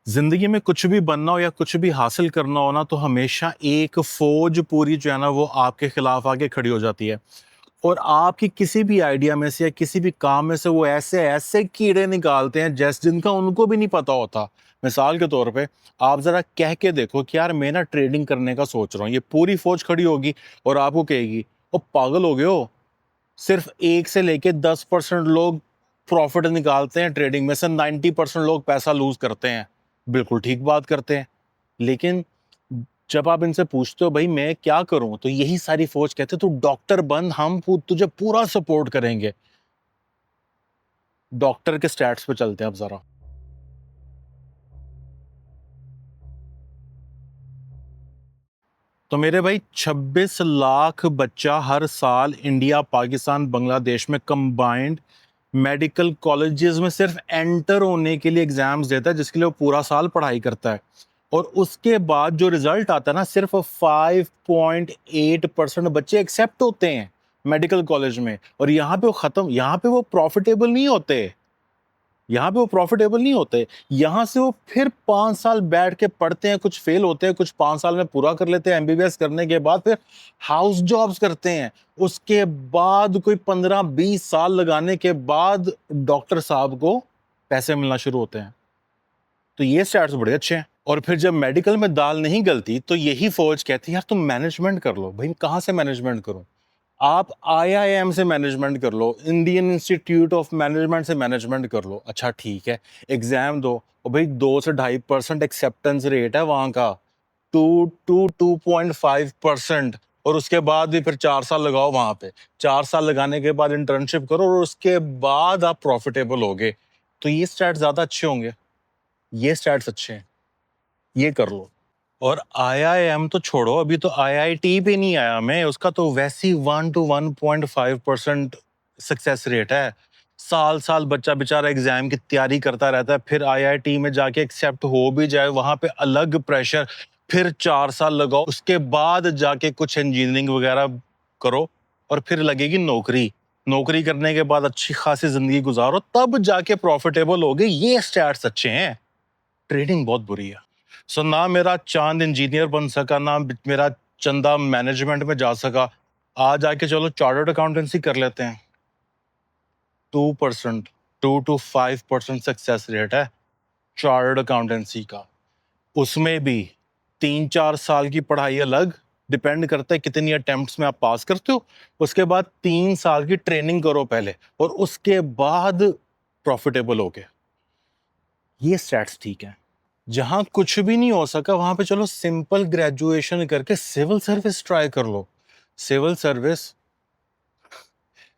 जिंदगी में कुछ भी बनना हो या कुछ भी हासिल करना हो ना, तो हमेशा एक फौज पूरी जो है ना वो आपके खिलाफ आके खड़ी हो जाती है। और आपकी किसी भी आइडिया में से या किसी भी काम में से वो ऐसे ऐसे कीड़े निकालते हैं जैसे जिनका उनको भी नहीं पता होता। मिसाल के तौर पे आप जरा कह के देखो कि यार मैं ना ट्रेडिंग करने का सोच रहा हूँ, ये पूरी फौज खड़ी होगी और आपको कहेगी ओ पागल हो गए हो, सिर्फ 1 से लेके 10% लोग प्रॉफिट निकालते हैं, ट्रेडिंग में से 90% लोग पैसा लूज करते हैं। बिल्कुल ठीक बात करते हैं। लेकिन जब आप इनसे पूछते हो भाई मैं क्या करूं, तो यही सारी फौज कहते हैं तू डॉक्टर बन, हम तुझे पूरा सपोर्ट करेंगे। डॉक्टर के स्टैट्स पे चलते हैं अब जरा। तो मेरे भाई 26 लाख बच्चा हर साल इंडिया पाकिस्तान बांग्लादेश में कंबाइंड मेडिकल कॉलेजेस में सिर्फ एंटर होने के लिए एग्जाम्स देता है, जिसके लिए वो पूरा साल पढ़ाई करता है। और उसके बाद जो रिजल्ट आता है ना, सिर्फ 5.8% बच्चे एक्सेप्ट होते हैं मेडिकल कॉलेज में। और यहाँ पे वो खत्म, यहाँ पे वो प्रॉफिटेबल नहीं होते, यहाँ पे वो प्रॉफिटेबल नहीं होते। यहाँ से वो फिर 5 साल बैठ के पढ़ते हैं, कुछ फेल होते हैं, कुछ 5 साल में पूरा कर लेते हैं, एमबीबीएस करने के बाद फिर हाउस जॉब्स करते हैं। उसके बाद कोई 15-20 साल लगाने के बाद डॉक्टर साहब को पैसे मिलना शुरू होते हैं। तो ये स्टैट्स बड़े अच्छे हैं। और फिर जब मेडिकल में दाल नहीं गलती तो यही फौज कहती है यार तुम मैनेजमेंट कर लो। भाई कहाँ से मैनेजमेंट करूं? आप आईआईएम से मैनेजमेंट कर लो, इंडियन इंस्टीट्यूट ऑफ मैनेजमेंट से मैनेजमेंट कर लो। अच्छा ठीक है, एग्जाम दो और भाई 2 से 2.5% एक्सेप्टेंस रेट है वहां का, 2.5%। और उसके बाद भी फिर 4 साल लगाओ वहां पे, 4 साल लगाने के बाद इंटर्नशिप करो और उसके बाद आप प्रॉफिटेबल होगे। तो ये स्टैट्स ज्यादा अच्छे होंगे, ये स्टैट्स अच्छे हैं, ये कर लो। और आईआईएम तो छोड़ो, अभी तो आईआईटी पे नहीं आया मैं, उसका तो वैसे ही 1 to 1.5% सक्सेस रेट है। साल साल बच्चा बेचारा एग्जाम की तैयारी करता रहता है, फिर आईआईटी में जाके एक्सेप्ट हो भी जाए, वहां पे अलग प्रेशर, फिर 4 साल लगाओ, उसके बाद जाके कुछ इंजीनियरिंग वगैरह करो और फिर लगेगी नौकरी। नौकरी करने के बाद अच्छी खासी जिंदगी गुजारो, तब जाके प्रॉफिटेबल होगे। ये स्टैट्स अच्छे हैं। ट्रेडिंग बहुत बुरी है। सो ना मेरा चांद इंजीनियर बन सका, ना मेरा चंदा मैनेजमेंट में जा सका। आज आके चलो चार्टर्ड अकाउंटेंसी कर लेते हैं। 2%, 2 to 5% सक्सेस रेट है चार्टर्ड अकाउंटेंसी का। उसमें भी 3-4 साल की पढ़ाई अलग, डिपेंड करता है कितनी अटेम्प्ट्स में आप पास करते हो। उसके बाद 3 साल की ट्रेनिंग करो पहले, और उसके बाद प्रॉफिटेबल हो गए। ये स्टैट्स ठीक है। जहां कुछ भी नहीं हो सका वहां पे चलो सिंपल ग्रेजुएशन करके सिविल सर्विस ट्राई कर लो। सिविल सर्विस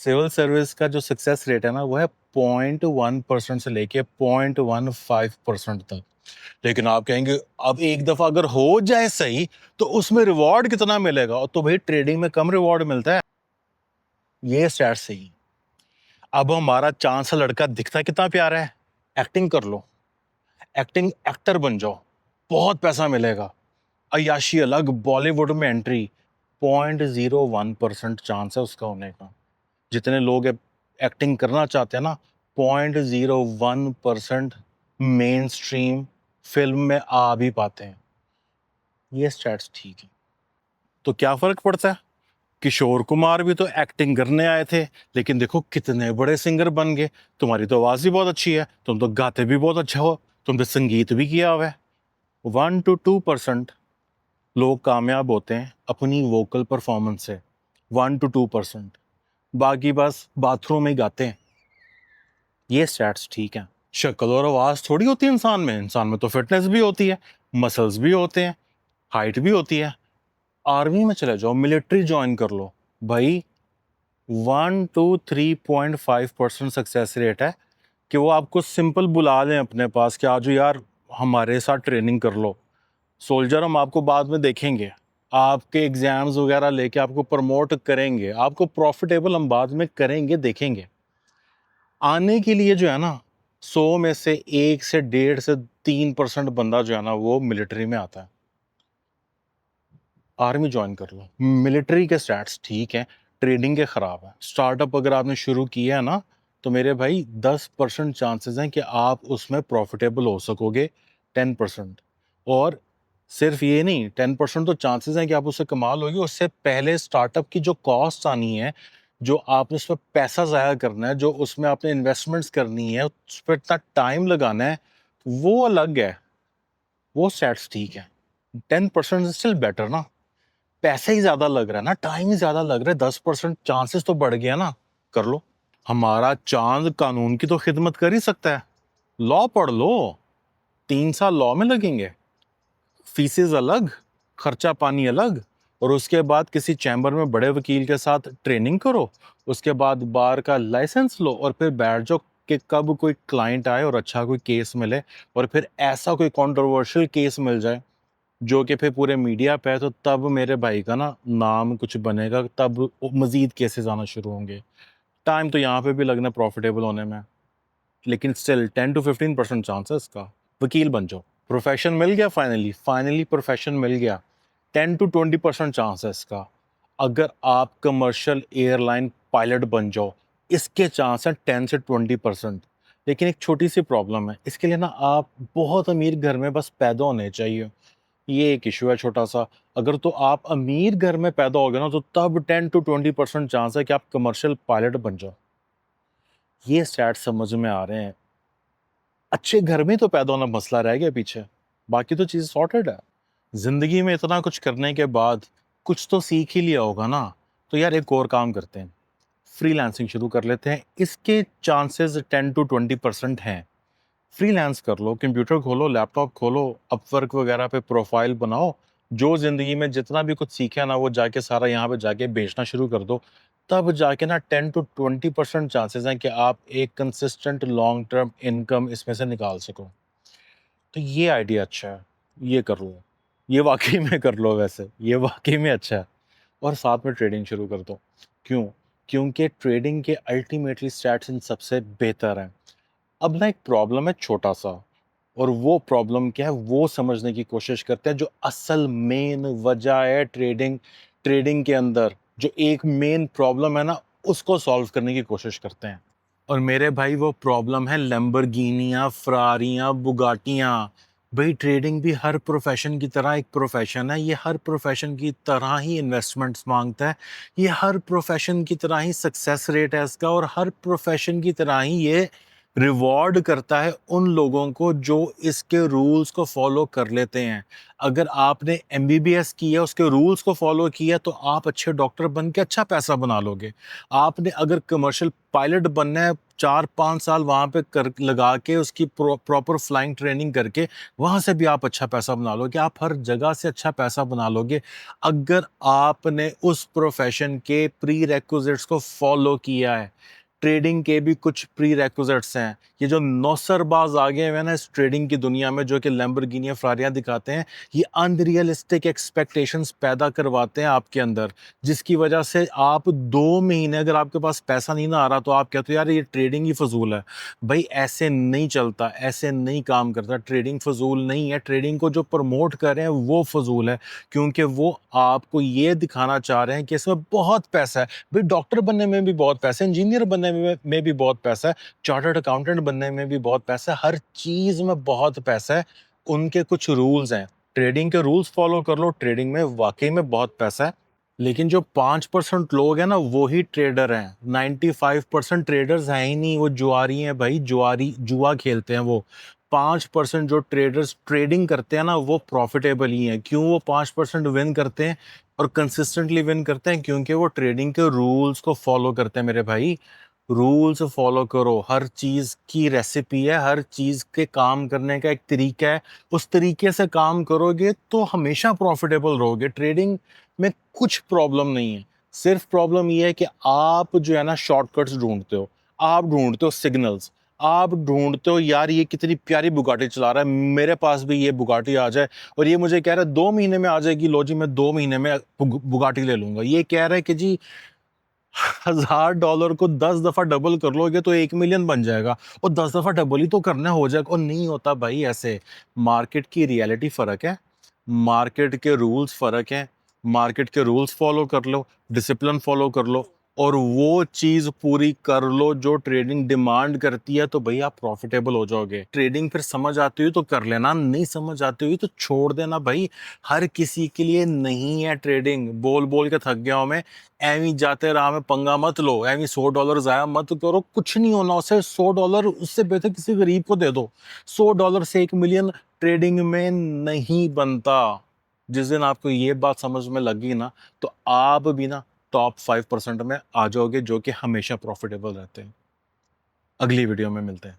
सिविल सर्विस का जो सक्सेस रेट है ना, वो है 0.1% से लेके 0.15% तक। लेकिन आप कहेंगे अब एक दफा अगर हो जाए सही तो उसमें रिवॉर्ड कितना मिलेगा? तो भाई ट्रेडिंग में कम रिवॉर्ड मिलता है। ये स्टैट सही। अब हमारा चांस लड़का दिखता कितना प्यारा है, एक्टिंग कर लो, एक्टिंग एक्टर बन जाओ, बहुत पैसा मिलेगा। अय्याशी अलग, बॉलीवुड में एंट्री, 0.01% चांस है उसका होने का। जितने लोग एक्टिंग करना चाहते हैं ना, 0.01% मेन स्ट्रीम फिल्म में आ भी पाते हैं। ये स्टैट्स ठीक है। तो क्या फर्क पड़ता है? किशोर कुमार भी तो एक्टिंग करने आए थे, लेकिन देखो कितने बड़े सिंगर बन गए। तुम्हारी तो आवाज ही बहुत अच्छी है, तुम तो गाते भी बहुत अच्छा हो, तुम तो संगीत भी किया हुआ है। 1 to 2% लोग कामयाब होते हैं अपनी वोकल परफॉर्मेंस से, 1 to 2%। बाकी बस बाथरूम में ही गाते हैं। ये स्टैट्स ठीक हैं। शक्ल और आवाज थोड़ी होती है इंसान में, इंसान में तो फिटनेस भी होती है, मसल्स भी होते हैं, हाइट भी होती है। आर्मी में चले जाओ, मिलिट्री ज्वाइन कर लो भाई, 1 to 3.5% सक्सेस रेट है कि वो आपको सिंपल बुला लें अपने पास कि आज यार हमारे साथ ट्रेनिंग कर लो। सोल्जर हम आपको बाद में देखेंगे, आपके एग्जाम्स वगैरह लेके आपको प्रमोट करेंगे, आपको प्रॉफिटेबल हम बाद में करेंगे, देखेंगे। आने के लिए जो है ना, 100 में से 1 से 1.5 से 3% बंदा जो है ना वो मिलिट्री में आता है। आर्मी ज्वाइन कर लो। मिलिट्री के स्टैट्स ठीक हैं, ट्रेडिंग के खराब है। स्टार्टअप अगर आपने शुरू किया है ना, तो मेरे भाई 10% चांसेस हैं कि आप उसमें प्रॉफिटेबल हो सकोगे। 10%। और सिर्फ ये नहीं, 10% तो चांसेस हैं कि आप उससे कमा लोगे, उससे पहले स्टार्टअप की जो कॉस्ट आनी है, जो आपने उसमें पैसा ज़ाया करना है, जो उसमें आपने इन्वेस्टमेंट्स करनी है, उस पर इतना टाइम लगाना है, वो अलग है। वो स्टैट्स ठीक है, 10% स्टिल बेटर ना। पैसे ही ज्यादा लग रहा है ना, टाइम ही ज्यादा लग रहा है, 10% चांसेस तो बढ़ गया ना। कर लो। हमारा चांद कानून की तो खिदमत कर ही सकता है। लॉ पढ़ लो, 3 साल लॉ में लगेंगे, फीसेस अलग, खर्चा पानी अलग, और उसके बाद किसी चैम्बर में बड़े वकील के साथ ट्रेनिंग करो, उसके बाद बार का लाइसेंस लो, और फिर बैठ जाओ कि कब कोई क्लाइंट आए और अच्छा कोई केस मिले, और फिर ऐसा कोई कंट्रोवर्शियल केस मिल जाए जो कि फिर पूरे मीडिया पे है, तो तब मेरे भाई का ना नाम कुछ बनेगा, तब मजीद केसेस आना शुरू होंगे। टाइम तो यहाँ पे भी लगना प्रॉफिटेबल होने में, लेकिन स्टिल 10 to 15% चांस है इसका। वकील बन जाओ, प्रोफेशन मिल गया, फाइनली फाइनली प्रोफेशन मिल गया। 10 to 20% चांस है इसका। अगर आप कमर्शियल एयरलाइन पायलट बन जाओ, इसके चांस है 10 से 20%। लेकिन एक छोटी सी प्रॉब्लम है, इसके लिए ना आप बहुत अमीर घर में बस पैदा होने चाहिए। ये एक इशू है छोटा सा। अगर तो आप अमीर घर में पैदा हो गए ना, तो तब 10 to 20% चांस है कि आप कमर्शियल पायलट बन जाओ। ये स्टैट समझ में आ रहे हैं। अच्छे घर में तो पैदा होना मसला रह गया पीछे, बाकी तो चीज़ सॉर्टेड है। जिंदगी में इतना कुछ करने के बाद कुछ तो सीख ही लिया होगा ना। तो यार एक और काम करते हैं, फ्रीलांसिंग शुरू कर लेते हैं। इसके चांसेस 10 to 20% हैं। फ्रीलांस कर लो, कंप्यूटर खोलो, लैपटॉप खोलो, अपवर्क वगैरह पे प्रोफाइल बनाओ। जो जिंदगी में जितना भी कुछ सीखा ना, वो जाके सारा यहाँ पे जाके बेचना शुरू कर दो। तब जाके ना 10 to 20% चांसेस हैं कि आप एक कंसिस्टेंट लॉन्ग टर्म इनकम इसमें से निकाल सको। तो ये आइडिया अच्छा है, ये कर लो। ये वाकई में कर लो, वैसे ये वाकई में अच्छा है। और साथ में ट्रेडिंग शुरू कर दो। क्यों? क्योंकि ट्रेडिंग के अल्टीमेटली स्टैट्स इन सबसे बेहतर हैं। अब ना एक प्रॉब्लम है छोटा सा, और वो प्रॉब्लम क्या है वो समझने की कोशिश करते हैं। जो असल मेन वजह है ट्रेडिंग ट्रेडिंग के अंदर, जो एक मेन प्रॉब्लम है ना, उसको सॉल्व करने की कोशिश करते हैं। और मेरे भाई वो प्रॉब्लम है लैम्बोर्गिनियाँ, फरारियाँ, बुगाटियाँ। भाई ट्रेडिंग भी हर प्रोफेशन की तरह एक प्रोफेशन है। ये हर प्रोफेशन की तरह ही इन्वेस्टमेंट्स मांगता है। ये हर प्रोफेशन की तरह ही सक्सेस रेट है इसका, और हर प्रोफेशन की तरह ही ये रिवॉर्ड करता है उन लोगों को जो इसके रूल्स को फॉलो कर लेते हैं। अगर आपने एमबीबीएस की है, उसके रूल्स को फॉलो किया, तो आप अच्छे डॉक्टर बन के अच्छा पैसा बना लोगे। आपने अगर कमर्शियल पायलट बनना है, 4-5 साल वहाँ पे कर लगा के उसकी प्रॉपर फ्लाइंग ट्रेनिंग करके वहाँ से भी आप अच्छा पैसा बना लोगे। आप हर जगह से अच्छा पैसा बना लोगे अगर आपने उस प्रोफेशन के प्री रेक्विजिट्स को फॉलो किया है। ट्रेडिंग के भी कुछ प्री रेक्विजिट्स हैं। ये जो नौसरबाज आ गए हैं ना इस ट्रेडिंग की दुनिया में, जो कि लैम्बोर्गिनी फरारियां दिखाते हैं, ये अनरियलिस्टिक एक्सपेक्टेशंस पैदा करवाते हैं आपके अंदर, जिसकी वजह से आप 2 महीने अगर आपके पास पैसा नहीं ना आ रहा, तो आप कहते हो यार ये ट्रेडिंग ही फजूल है। भाई ऐसे नहीं चलता, ऐसे नहीं काम करता। ट्रेडिंग फजूल नहीं है। ट्रेडिंग को जो प्रमोट कर रहे हैं वो फजूल है, क्योंकि वो आपको ये दिखाना चाह रहे हैं कि इसमें बहुत पैसा है। भाई डॉक्टर बनने में भी बहुत पैसा है, इंजीनियर बनने में भी बहुत पैसा है, चार्टर्ड अकाउंटेंट बनने में भी बहुत पैसा है, हर चीज में बहुत पैसा है। उनके कुछ रूल्स हैं, ट्रेडिंग के रूल्स फॉलो कर लो, ट्रेडिंग में वाकई में बहुत पैसा है। लेकिन जो 5% लोग हैं ना, वो ही ट्रेडर हैं। 95% ट्रेडर्स हैं ही नहीं, वो जुआरी हैं भाई, जुआरी जुआ खेलते हैं वो। 5% जो ट्रेडर्स ट्रेडिंग करते हैं ना, वो प्रॉफिटेबल ही हैं। क्यों वो 5% विन करते हैं और कंसिस्टेंटली विन करते हैं? क्योंकि वो ट्रेडिंग के रूल्स को फॉलो करते हैं मेरे भाई। रूल्स फॉलो करो, हर चीज की रेसिपी है, हर चीज के काम करने का एक तरीका है। उस तरीके से काम करोगे तो हमेशा प्रॉफिटेबल रहोगे। ट्रेडिंग में कुछ प्रॉब्लम नहीं है। सिर्फ प्रॉब्लम ये है कि आप जो है ना शॉर्टकट्स ढूंढते हो, आप ढूंढते हो सिग्नल्स, आप ढूंढते हो यार ये कितनी प्यारी बुगाटी चला रहा है, मेरे पास भी ये बुगाटी आ जाए। और ये मुझे कह रहा है 2 महीने में आ जाएगी, लो जी मैं 2 महीने में बुगाटी ले लूंगा। ये कह रहा है कि जी $1000 को 10 दफा डबल कर लोगे तो 1 मिलियन बन जाएगा, और 10 दफा डबल ही तो करना हो जाएगा। और नहीं होता भाई ऐसे। मार्केट की रियलिटी फर्क है, मार्केट के रूल्स फर्क हैं। मार्केट के रूल्स फॉलो कर लो, डिसिप्लिन फॉलो कर लो, और वो चीज पूरी कर लो जो ट्रेडिंग डिमांड करती है, तो भाई आप प्रॉफिटेबल हो जाओगे। ट्रेडिंग फिर समझ आती हुई तो कर लेना, नहीं समझ आती हुई तो छोड़ देना भाई। हर किसी के लिए नहीं है ट्रेडिंग। बोल बोल के थक गया हूं मैं। एवी जाते राह में पंगा मत लो, एवी $100 जाया मत करो, कुछ नहीं होना उससे। $100 उससे बेहतर किसी गरीब को दे दो। $100 से 1 मिलियन ट्रेडिंग में नहीं बनता। जिस दिन आपको ये बात समझ में लगी ना, तो आप भी ना टॉप 5% में आ जाओगे, जो कि हमेशा प्रॉफिटेबल रहते हैं। अगली वीडियो में मिलते हैं।